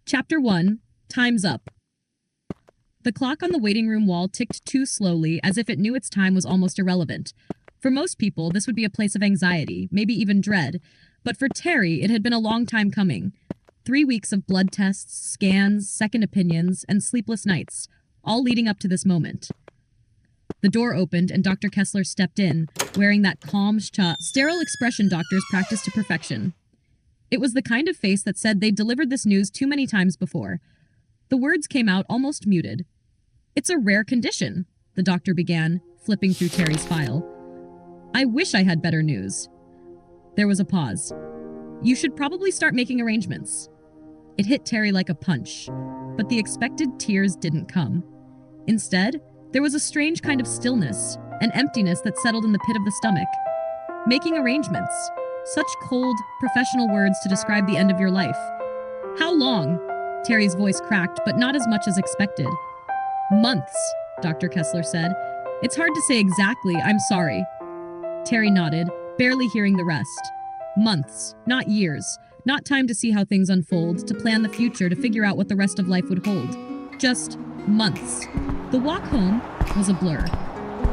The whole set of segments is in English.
Chapter 1. Time's Up. The clock on the waiting room wall ticked too slowly, as if it knew its time was almost irrelevant. For most people, this would be a place of anxiety, maybe even dread. But for Terry, it had been a long time coming. 3 weeks of blood tests, scans, second opinions, and sleepless nights, all leading up to this moment. The door opened and Dr. Kessler stepped in, wearing that calm, sterile expression doctors practice to perfection. It was the kind of face that said they'd delivered this news too many times before. The words came out almost muted. "It's a rare condition," the doctor began, flipping through Terry's file. "I wish I had better news." There was a pause. "You should probably start making arrangements." It hit Terry like a punch, but the expected tears didn't come. Instead, there was a strange kind of stillness, an emptiness that settled in the pit of the stomach. Making arrangements. Such cold, professional words to describe the end of your life. "How long?" Terry's voice cracked, but not as much as expected. "Months," Dr. Kessler said. "It's hard to say exactly, I'm sorry." Terry nodded, barely hearing the rest. Months, not years. Not time to see how things unfold, to plan the future, to figure out what the rest of life would hold. Just months. The walk home was a blur.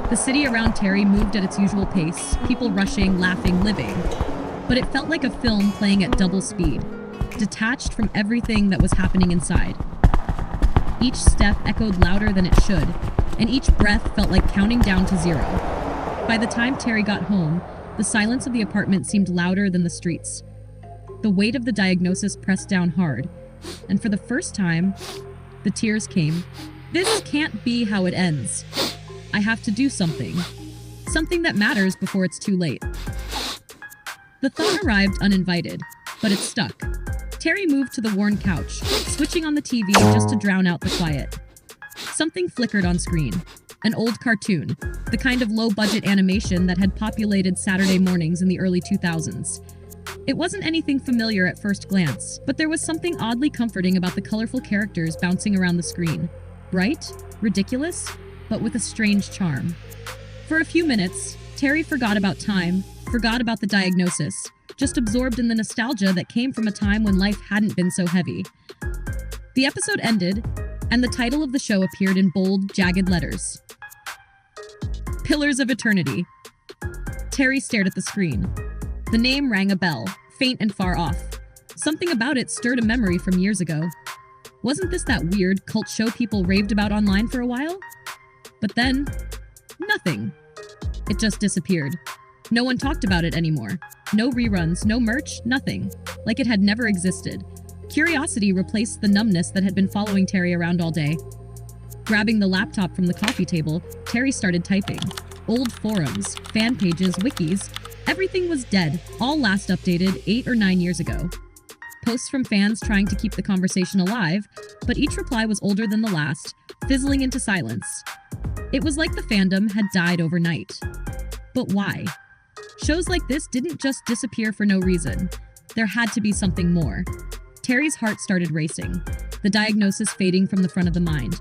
The city around Terry moved at its usual pace, people rushing, laughing, living. But it felt like a film playing at double speed, detached from everything that was happening inside. Each step echoed louder than it should, and each breath felt like counting down to zero. By the time Terry got home, the silence of the apartment seemed louder than the streets. The weight of the diagnosis pressed down hard, and for the first time, the tears came. This can't be how it ends. I have to do something. Something that matters before it's too late. The thought arrived uninvited, but it stuck. Terry moved to the worn couch, switching on the TV just to drown out the quiet. Something flickered on screen. An old cartoon, the kind of low-budget animation that had populated Saturday mornings in the early 2000s. It wasn't anything familiar at first glance, but there was something oddly comforting about the colorful characters bouncing around the screen. Bright, ridiculous, but with a strange charm. For a few minutes, Terry forgot about time, forgot about the diagnosis, just absorbed in the nostalgia that came from a time when life hadn't been so heavy. The episode ended, and the title of the show appeared in bold, jagged letters. Pillars of Eternity. Terry stared at the screen. The name rang a bell, faint and far off. Something about it stirred a memory from years ago. Wasn't this that weird cult show people raved about online for a while? But then, nothing. It just disappeared. No one talked about it anymore. No reruns, no merch, nothing. Like it had never existed. Curiosity replaced the numbness that had been following Terry around all day. Grabbing the laptop from the coffee table, Terry started typing. Old forums, fan pages, wikis, everything was dead, all last updated 8 or 9 years ago. Posts from fans trying to keep the conversation alive, but each reply was older than the last, fizzling into silence. It was like the fandom had died overnight. But why? Shows like this didn't just disappear for no reason. There had to be something more. Terry's heart started racing, the diagnosis fading from the front of the mind.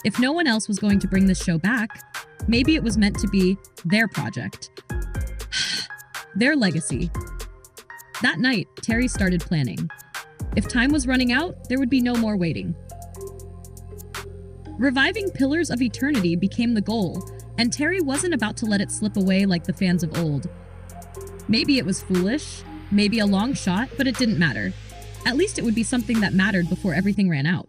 If no one else was going to bring this show back, maybe it was meant to be their project. Their legacy. That night, Terry started planning. If time was running out, there would be no more waiting. Reviving Pillars of Eternity became the goal, and Terry wasn't about to let it slip away like the fans of old. Maybe it was foolish, maybe a long shot, but it didn't matter. At least it would be something that mattered before everything ran out.